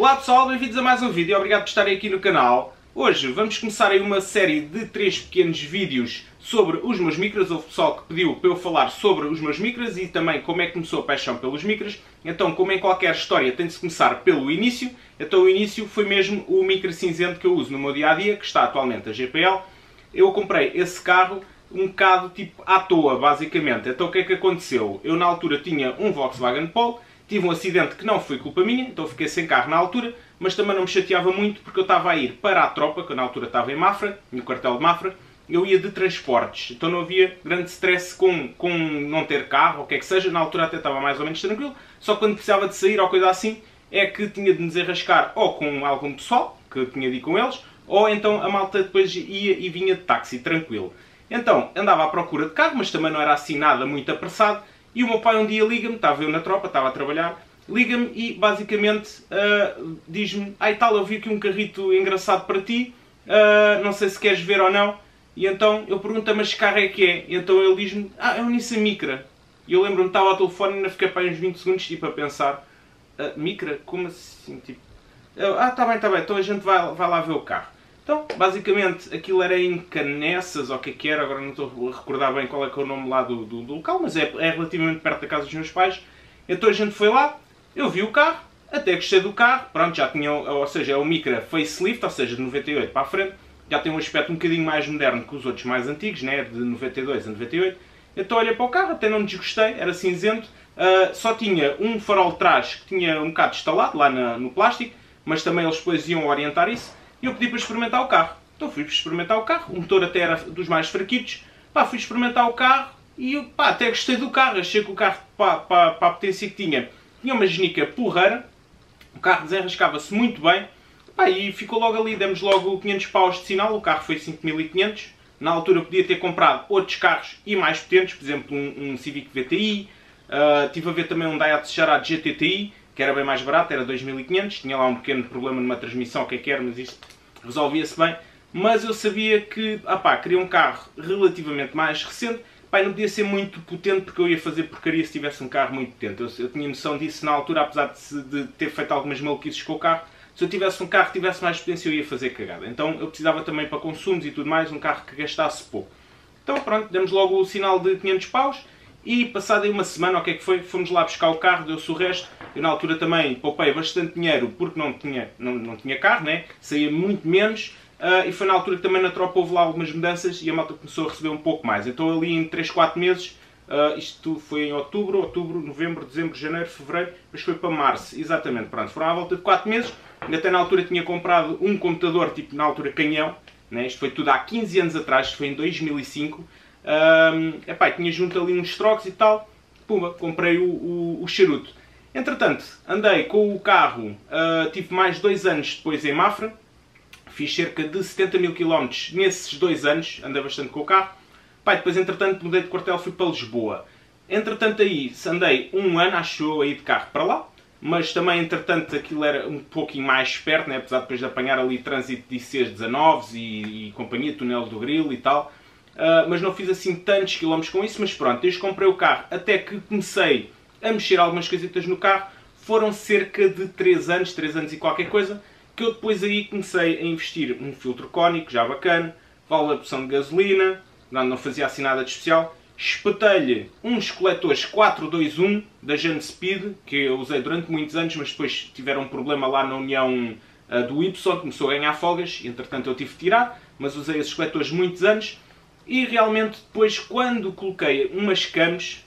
Olá pessoal, bem-vindos a mais um vídeo e obrigado por estarem aqui no canal. Hoje vamos começar aí uma série de 3 pequenos vídeos sobre os meus micras. Houve pessoal que pediu para eu falar sobre os meus micras e também como é que começou a paixão pelos micras. Então, como em qualquer história, tem de se começar pelo início. Então o início foi mesmo o micra cinzento que eu uso no meu dia-a-dia, que está atualmente a GPL. Eu comprei esse carro um bocado tipo à toa, basicamente. Então o que é que aconteceu? Eu na altura tinha um Volkswagen Polo. Tive um acidente que não foi culpa minha, então fiquei sem carro na altura, mas também não me chateava muito porque eu estava a ir para a tropa, que eu na altura estava em Mafra, no quartel de Mafra, eu ia de transportes, então não havia grande stress com não ter carro, ou o que é que seja, na altura até estava mais ou menos tranquilo, só quando precisava de sair ou coisa assim, é que tinha de me desenrascar ou com algum pessoal, que eu tinha de ir com eles, ou então a malta depois ia e vinha de táxi, tranquilo. Então, andava à procura de carro, mas também não era assim nada muito apressado. E o meu pai um dia liga-me, estava eu na tropa, estava a trabalhar, liga-me e basicamente diz-me: "Ai tal, eu vi aqui um carrito engraçado para ti, não sei se queres ver ou não." E então eu pergunto: "Mas que carro é que é?" E então ele diz-me: "É um Nissan Micra." E eu lembro-me, estava ao telefone e ainda fiquei para uns 20 segundos tipo, a pensar: "Micra? Como assim?" Tipo, está bem, então a gente vai lá ver o carro. Então, basicamente, aquilo era em Canessas, ou o que era, agora não estou a recordar bem qual é que é o nome lá do local, mas é relativamente perto da casa dos meus pais. Então a gente foi lá, eu vi o carro, até gostei do carro, pronto, já tinha, ou seja, é o Micra facelift, ou seja, de 98 para a frente, já tem um aspecto um bocadinho mais moderno que os outros mais antigos, né, de 92 a 98. Então olhei para o carro, até não me desgostei, era cinzento, só tinha um farol de trás que tinha um bocado instalado lá no plástico, mas também eles depois iam orientar isso. E eu pedi para experimentar o carro. Então fui experimentar o carro. O motor até era dos mais fraquitos. Fui experimentar o carro e até gostei do carro. Achei que o carro, para a potência que tinha uma genica porreira. O carro desenrascava-se muito bem. E ficou logo ali. Demos logo 500 paus de sinal. O carro foi 5.500. Na altura eu podia ter comprado outros carros e mais potentes. Por exemplo, um Civic VTI. Estive a ver também um Daihatsu Charade GTTI, que era bem mais barato, era 2.500, tinha lá um pequeno problema numa transmissão, o que é que era, mas isto resolvia-se bem. Mas eu sabia que, queria um carro relativamente mais recente, não podia ser muito potente porque eu ia fazer porcaria se tivesse um carro muito potente. Eu tinha noção disso na altura, apesar de ter feito algumas maluquices com o carro. Se eu tivesse um carro que tivesse mais potência eu ia fazer cagada. Então eu precisava também para consumos e tudo mais, um carro que gastasse pouco. Então pronto, demos logo o sinal de 500 paus. E passada aí uma semana, o que é que foi? Fomos lá buscar o carro, deu-se o resto. Eu na altura também poupei bastante dinheiro porque não tinha carro, né? Saía muito menos. E foi na altura que também na tropa houve lá algumas mudanças e a malta começou a receber um pouco mais. Então ali em 3, 4 meses, isto foi em outubro, novembro, dezembro, janeiro, fevereiro, depois foi para março, exatamente. Pronto, foram à volta de 4 meses. Até na altura tinha comprado um computador, tipo na altura canhão. Né? Isto foi tudo há 15 anos atrás, isto foi em 2005. Tinha junto ali uns trocos e tal, pumba, comprei o charuto. Entretanto, andei com o carro, tive mais 2 anos depois em Mafra, fiz cerca de 70.000 km nesses 2 anos, andei bastante com o carro. Depois entretanto mudei de quartel, fui para Lisboa. Entretanto aí, andei 1 ano, acho eu, aí de carro para lá, mas também entretanto aquilo era um pouquinho mais perto, né? Apesar de depois de apanhar ali trânsito de IC19 e companhia, túnel do Grilo e tal. Mas não fiz assim tantos quilómetros com isso, mas pronto, desde que comprei o carro até que comecei a mexer algumas coisitas no carro, foram cerca de 3 anos e qualquer coisa, que eu depois aí comecei a investir um filtro cónico, já bacana, válvula de pressão de gasolina, não fazia assim nada de especial, espetei-lhe uns coletores 421 da Janspeed, que eu usei durante muitos anos, mas depois tiveram um problema lá na união do Y, começou a ganhar folgas, e entretanto eu tive de tirar, mas usei esses coletores muitos anos. E realmente depois, quando coloquei umas cams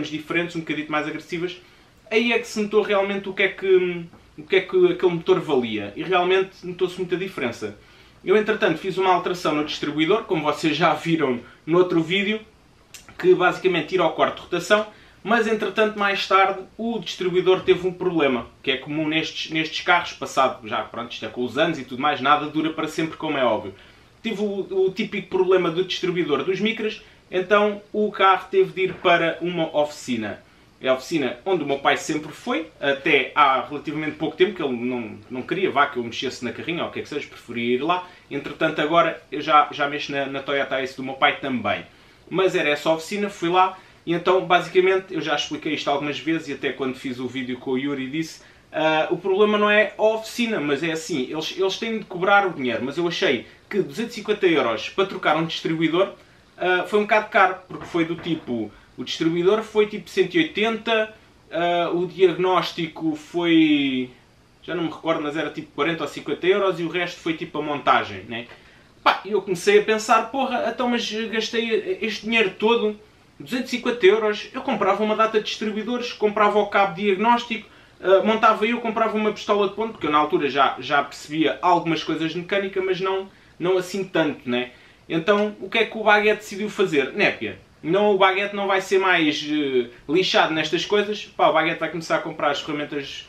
diferentes, um bocadinho mais agressivas, aí é que se notou realmente o que é que aquele motor valia. E realmente notou-se muita diferença. Eu, entretanto, fiz uma alteração no distribuidor, como vocês já viram no outro vídeo, que basicamente tira o corte de rotação, mas, entretanto, mais tarde, o distribuidor teve um problema, que é comum nestes carros, passado já, pronto, isto é com os anos e tudo mais, nada dura para sempre, como é óbvio. Tive o típico problema do distribuidor dos micras, então o carro teve de ir para uma oficina. É a oficina onde o meu pai sempre foi, até há relativamente pouco tempo, que ele não queria que eu mexesse na carrinha, ou o que é que seja, preferia ir lá. Entretanto agora eu já mexo na Toyota Ace do meu pai também. Mas era essa oficina, fui lá, e então basicamente, eu já expliquei isto algumas vezes, e até quando fiz o vídeo com o Yuri disse, O problema não é a oficina, mas é assim, eles têm de cobrar o dinheiro, mas eu achei que 250 euros para trocar um distribuidor foi um bocado caro, porque foi do tipo, o distribuidor foi tipo 180, o diagnóstico foi, já não me recordo, mas era tipo 40 ou 50 euros e o resto foi tipo a montagem, né? Pá, eu comecei a pensar, porra, então mas gastei este dinheiro todo, 250 euros, eu comprava uma data de distribuidores, comprava o cabo diagnóstico, montava eu, comprava uma pistola de ponto, porque eu na altura já percebia algumas coisas de mecânica, mas não assim tanto, né? Então, o que é que o Baguete decidiu fazer? Népia, não, o Baguete não vai ser mais lixado nestas coisas, pá, o Baguete vai começar a comprar as ferramentas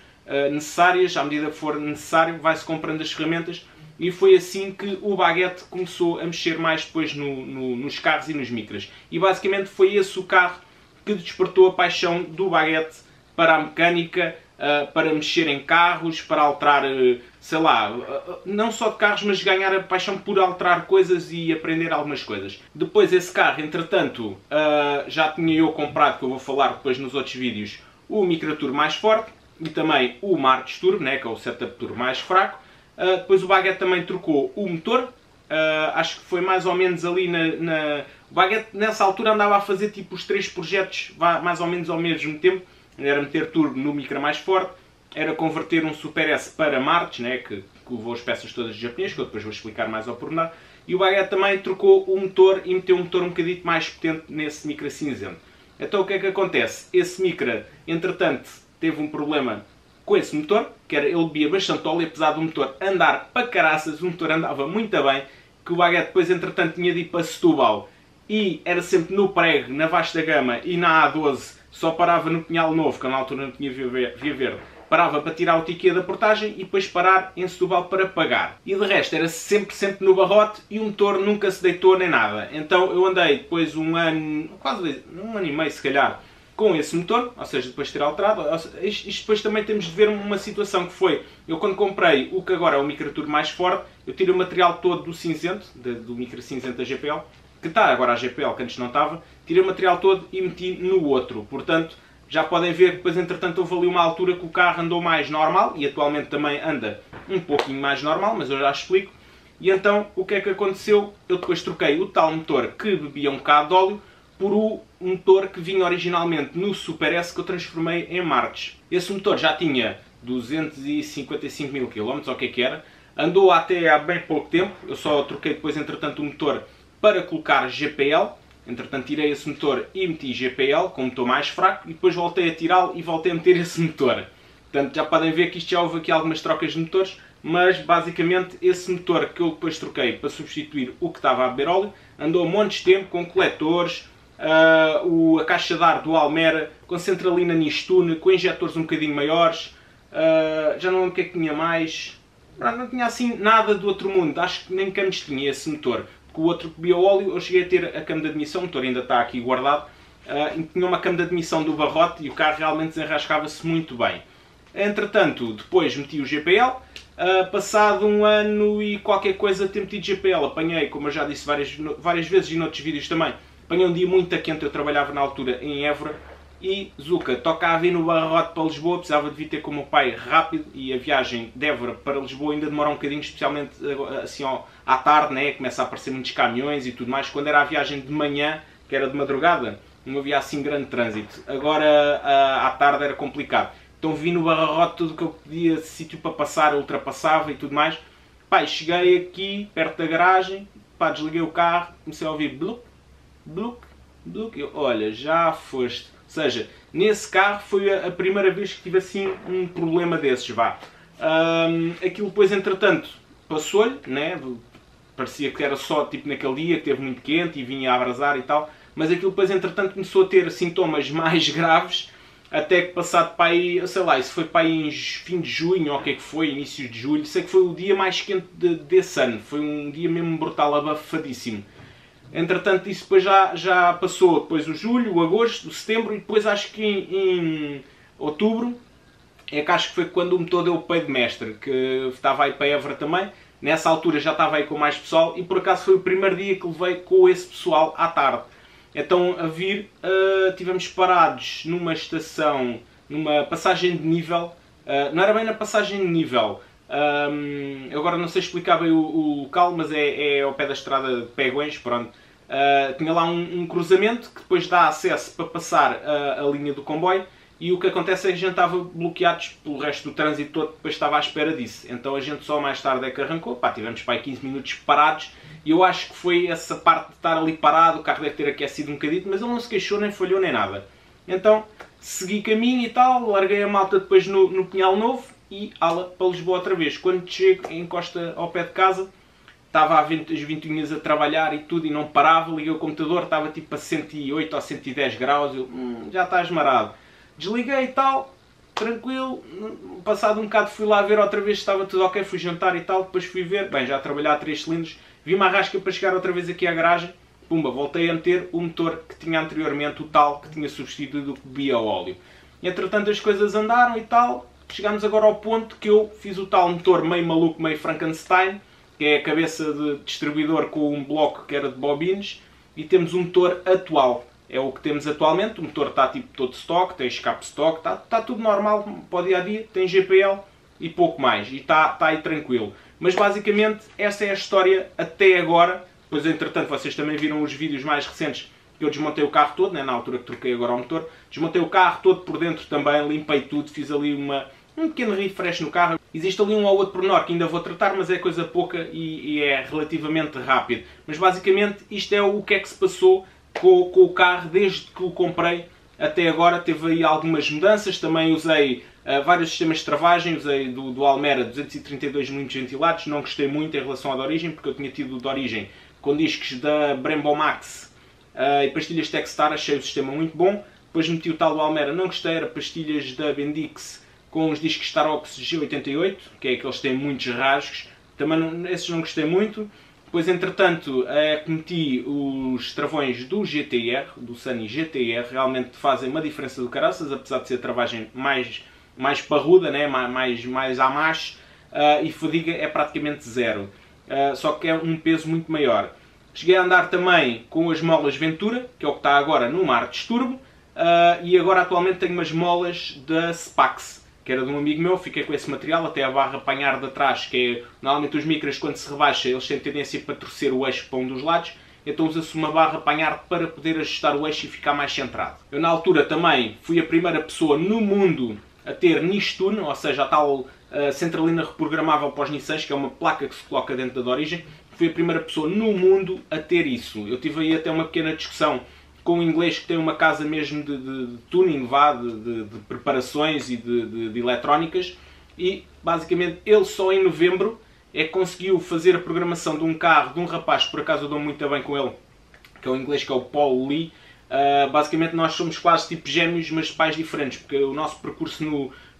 necessárias, à medida que for necessário, vai-se comprando as ferramentas, e foi assim que o Baguete começou a mexer mais depois nos carros e nos micras. E basicamente foi esse o carro que despertou a paixão do Baguete para a mecânica, para mexer em carros, para alterar, sei lá, não só de carros, mas ganhar a paixão por alterar coisas e aprender algumas coisas. Depois esse carro, entretanto, já tinha eu comprado, que eu vou falar depois nos outros vídeos, o Micratur mais forte e também o Martins Turbo, né, que é o setup turbo mais fraco. Depois o Baguete também trocou o motor. Acho que foi mais ou menos ali O Baguete nessa altura andava a fazer tipo os 3 projetos mais ou menos ao mesmo tempo. Era meter turbo no micra mais forte, era converter um Super S para Martins, né, que levou as peças todas japonesas, que eu depois vou explicar mais ao pormenor. E o Baguete também trocou o motor e meteu um motor um bocadinho mais potente nesse micra cinzento. Então o que é que acontece? Esse micra, entretanto, teve um problema com esse motor, que era, ele bebia bastante óleo, apesar do motor andar para caraças, o motor andava muito bem, que o Baguete depois entretanto tinha de ir para Setúbal e era sempre no prego, na vasta gama e na A12, só parava no Pinhal Novo, que na altura não tinha via verde, parava para tirar o ticket da portagem e depois parar em Setúbal para pagar. E de resto era sempre no barrote e o motor nunca se deitou nem nada. Então eu andei depois um ano, quase um ano e meio se calhar, com esse motor, ou seja, depois de ter alterado. Isto depois também temos de ver uma situação que foi, eu quando comprei o que agora é o Micratur mais forte, eu tirei o material todo do cinzento, do micra cinzento da GPL, que está agora a GPL, que antes não estava, tirei o material todo e meti no outro. Portanto, já podem ver que depois, entretanto, houve ali uma altura que o carro andou mais normal, e atualmente também anda um pouquinho mais normal, mas eu já explico. E então, o que é que aconteceu? Eu depois troquei o tal motor que bebia um bocado de óleo por o motor que vinha originalmente no Super S, que eu transformei em Martins. Esse motor já tinha 255 mil km, ou o que é que era, andou até há bem pouco tempo, eu só troquei depois, entretanto, o motor para colocar GPL, entretanto tirei esse motor e meti GPL com um motor mais fraco e depois voltei a tirá-lo e voltei a meter esse motor. Portanto já podem ver que isto já houve aqui algumas trocas de motores, mas basicamente esse motor que eu depois troquei para substituir o que estava a beber óleo, andou montes de tempo com coletores, a caixa de ar do Almera, com centralina Nistune, com injetores um bocadinho maiores, já não lembro o que é que tinha mais, não tinha assim nada do outro mundo, acho que nem canos tinha esse motor. Que o outro que bebia óleo, eu cheguei a ter a cama de admissão, o motor ainda está aqui guardado, e tinha uma cama de admissão do barrote e o carro realmente desenrascava-se muito bem. Entretanto, depois meti o GPL, passado um ano e qualquer coisa ter metido GPL, apanhei, como eu já disse várias vezes e noutros vídeos também, apanhei um dia muito quente, eu trabalhava na altura em Évora, e Zuka, toca a vir no barrote para Lisboa, precisava de vir ter com o meu pai rápido e a viagem de Évora para Lisboa ainda demora um bocadinho, especialmente assim à tarde, né? Começa a aparecer muitos caminhões e tudo mais. Quando era a viagem de manhã, que era de madrugada, não havia assim grande trânsito. Agora à tarde era complicado. Então vim no barrote tudo que eu podia, sítio para passar, ultrapassava e tudo mais. Pai, cheguei aqui perto da garagem, pá, desliguei o carro, comecei a ouvir bluk, bluk, bluk. Eu, olha, já foste. Ou seja, nesse carro foi a primeira vez que tive assim um problema desses, vá. Aquilo depois, entretanto, passou-lhe, né? Parecia que era só tipo naquele dia, que teve muito quente e vinha a abrasar e tal. Mas aquilo depois, entretanto, começou a ter sintomas mais graves, até que passado para aí, sei lá, isso foi para aí em fim de junho, ou o que é que foi, início de julho. Sei que foi o dia mais quente desse ano. Foi um dia mesmo brutal, abafadíssimo. Entretanto, isso depois já passou, depois o julho, o agosto, o setembro e depois acho que em outubro é que acho que foi quando o motor deu o peido de mestre, que estava aí para Évora também. Nessa altura já estava aí com mais pessoal e por acaso foi o primeiro dia que levei com esse pessoal à tarde. Então a vir, estivemos parados numa estação, numa passagem de nível, Não era bem na passagem de nível. Eu agora não sei explicar bem o local, mas é ao pé da estrada de Pegões, pronto. Tinha lá um cruzamento que depois dá acesso para passar a linha do comboio, e o que acontece é que a gente estava bloqueados pelo resto do trânsito todo, depois estava à espera disso. Então a gente só mais tarde é que arrancou, pá, tivemos para aí 15 minutos parados, e eu acho que foi essa parte de estar ali parado, o carro deve ter aquecido um bocadinho, mas ele não se queixou, nem falhou, nem nada. Então segui caminho e tal, larguei a malta depois no Pinhal Novo e ala para Lisboa outra vez. Quando chego, encosta ao pé de casa, estava as ventoinhas a trabalhar e tudo, e não parava, liguei o computador, estava tipo a 108 ou 110 graus, eu, já está esmarado. Desliguei e tal, tranquilo, passado um bocado fui lá ver outra vez se estava tudo ok, fui jantar e tal, depois fui ver, bem, já a trabalhar a 3 cilindros, vi uma arrasca para chegar outra vez aqui à garagem, pumba, voltei a meter o motor que tinha anteriormente, o tal que tinha substituído o que bebia óleo. Entretanto as coisas andaram e tal, chegámos agora ao ponto que eu fiz o tal motor meio maluco, meio Frankenstein, que é a cabeça de distribuidor com um bloco que era de bobines, e temos um motor atual. É o que temos atualmente, o motor está tipo todo stock, tem escape stock, está tudo normal para o dia a dia, tem GPL e pouco mais, e está aí tranquilo. Mas basicamente essa é a história até agora. Depois entretanto vocês também viram os vídeos mais recentes que eu desmontei o carro todo, né, na altura que troquei agora o motor, desmontei o carro todo por dentro também, limpei tudo, fiz ali um pequeno refresh no carro. Existe ali um ou outro pormenor que ainda vou tratar, mas é coisa pouca e é relativamente rápido. Mas basicamente isto é o que é que se passou com o carro desde que o comprei até agora. Teve aí algumas mudanças, também usei vários sistemas de travagem, usei do Almera 232 milímetros ventilados, não gostei muito em relação ao da origem, porque eu tinha tido o da origem com discos da Brembo Max e pastilhas Techstar, achei o sistema muito bom. Depois meti o tal do Almera, não gostei, era pastilhas da Bendix com os discos Starox G88, que é aqueles que têm muitos rasgos, também esses não gostei muito. Depois, entretanto, meti os travões do GTR, do Sunny GTR, realmente fazem uma diferença do caraças, apesar de ser a travagem mais parruda, né? mais à macho, e fadiga é praticamente zero, só que é um peso muito maior. Cheguei a andar também com as molas Ventura, que é o que está agora no Martins Turbo, e agora atualmente tenho umas molas da Spax, que era de um amigo meu, fiquei com esse material, até a barra apanhar de trás, que é, normalmente os micras quando se rebaixa, eles têm tendência para torcer o eixo para um dos lados, então usa-se uma barra apanhar para poder ajustar o eixo e ficar mais centrado. Eu na altura também fui a primeira pessoa no mundo a ter Nishtune, ou seja, a tal centralina reprogramável para os Nissans, que é uma placa que se coloca dentro da origem. Fui a primeira pessoa no mundo a ter isso. Eu tive aí até uma pequena discussão com um inglês que tem uma casa mesmo de tuning, de preparações e de eletrónicas, e basicamente ele só em novembro é que conseguiu fazer a programação de um carro de um rapaz que por acaso eu dou muito bem com ele, que é um inglês, que é o Paul Lee. Basicamente nós somos quase tipo gêmeos, mas pais diferentes, porque o nosso percurso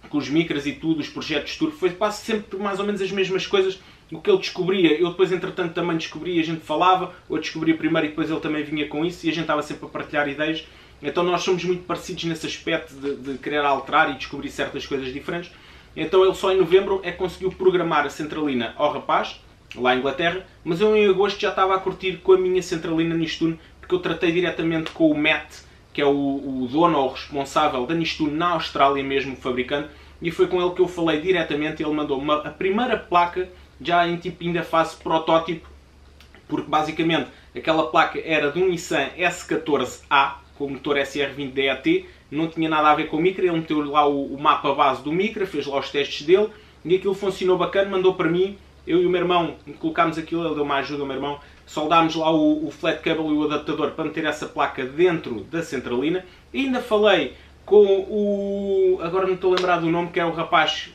com os micras e tudo, os projetos turbo, foi quase sempre mais ou menos as mesmas coisas. O que ele descobria, eu depois entretanto também descobri, a gente falava, ou descobria primeiro e depois ele também vinha com isso, e a gente estava sempre a partilhar ideias. Então nós somos muito parecidos nesse aspecto de querer alterar e descobrir certas coisas diferentes. Então ele só em novembro é que conseguiu programar a centralina ao rapaz, lá em Inglaterra, mas eu em agosto já estava a curtir com a minha centralina Nishtune, porque eu tratei diretamente com o Matt, que é o dono ou responsável da Nishtune na Austrália mesmo, o fabricante, e foi com ele que eu falei diretamente, e ele mandou-me a primeira placa, já em tipo ainda fase protótipo, porque basicamente aquela placa era de um Nissan S14A, com o motor SR20 DAT, não tinha nada a ver com o micra, ele meteu lá o mapa base do micra, fez lá os testes dele, e aquilo funcionou bacana, mandou para mim, eu e o meu irmão colocámos aquilo, ele deu uma ajuda ao meu irmão, soldámos lá o flat cable e o adaptador para meter essa placa dentro da centralina, e ainda falei com o, agora não estou a lembrar do nome, que é o rapaz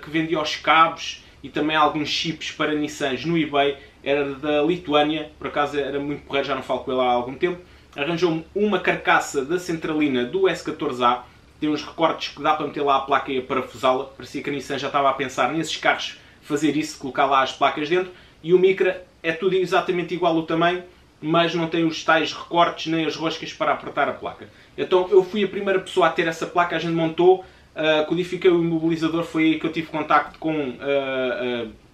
que vendia os cabos e também alguns chips para Nissans no eBay, era da Lituânia, por acaso era muito porreiro, já não falo com ele há algum tempo, arranjou-me uma carcaça da centralina do S14A, tem uns recortes que dá para meter lá a placa e a parafusá-la, parecia que a Nissan já estava a pensar nesses carros, fazer isso, colocar lá as placas dentro, e o micra é tudo exatamente igual o tamanho, mas não tem os tais recortes nem as roscas para apertar a placa. Então eu fui a primeira pessoa a ter essa placa, a gente montou, codifiquei o imobilizador, foi aí que eu tive contacto com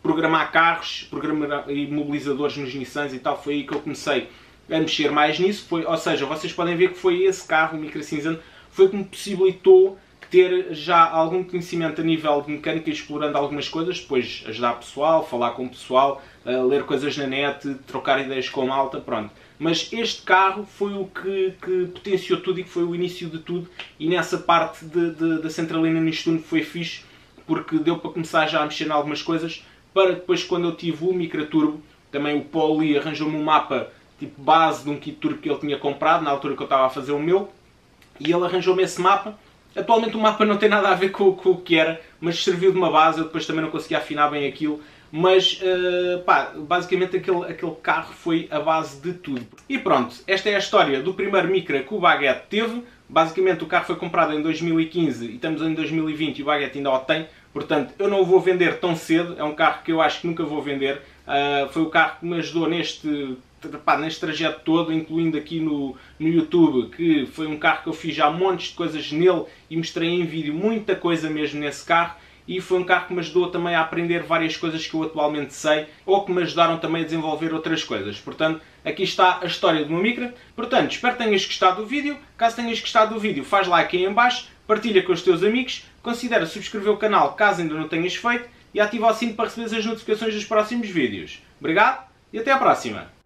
programar carros, programar imobilizadores nos Nissans e tal, foi aí que eu comecei a mexer mais nisso, ou seja, vocês podem ver que foi esse carro, o micra cinzento, foi que me possibilitou ter já algum conhecimento a nível de mecânica, explorando algumas coisas, depois ajudar o pessoal, falar com o pessoal, ler coisas na net, trocar ideias com a malta, pronto. Mas este carro foi o que potenciou tudo e que foi o início de tudo, e nessa parte da centralina nisto tudo foi fixe, porque deu para começar já a mexer em algumas coisas, para depois, quando eu tive o Micra Turbo, também o Pauli arranjou-me um mapa tipo base de um kit turbo que ele tinha comprado na altura que eu estava a fazer o meu, e ele arranjou-me esse mapa. Atualmente o mapa não tem nada a ver com o que era, mas serviu de uma base. Eu depois também não conseguia afinar bem aquilo, mas pá, basicamente aquele carro foi a base de tudo. E pronto, esta é a história do primeiro Micra que o Baguette teve. Basicamente o carro foi comprado em 2015 e estamos em 2020 e o Baguette ainda o tem. Portanto, eu não o vou vender tão cedo. É um carro que eu acho que nunca vou vender. Foi o carro que me ajudou neste trajeto todo, incluindo aqui no YouTube, que foi um carro que eu fiz já montes de coisas nele e mostrei em vídeo muita coisa mesmo nesse carro. E foi um carro que me ajudou também a aprender várias coisas que eu atualmente sei, ou que me ajudaram também a desenvolver outras coisas. Portanto, aqui está a história do meu Micra. Portanto, espero que tenhas gostado do vídeo. Caso tenhas gostado do vídeo, faz like aí em baixo, partilha com os teus amigos, considera subscrever o canal caso ainda não tenhas feito e ativa o sino para receber as notificações dos próximos vídeos. Obrigado e até à próxima!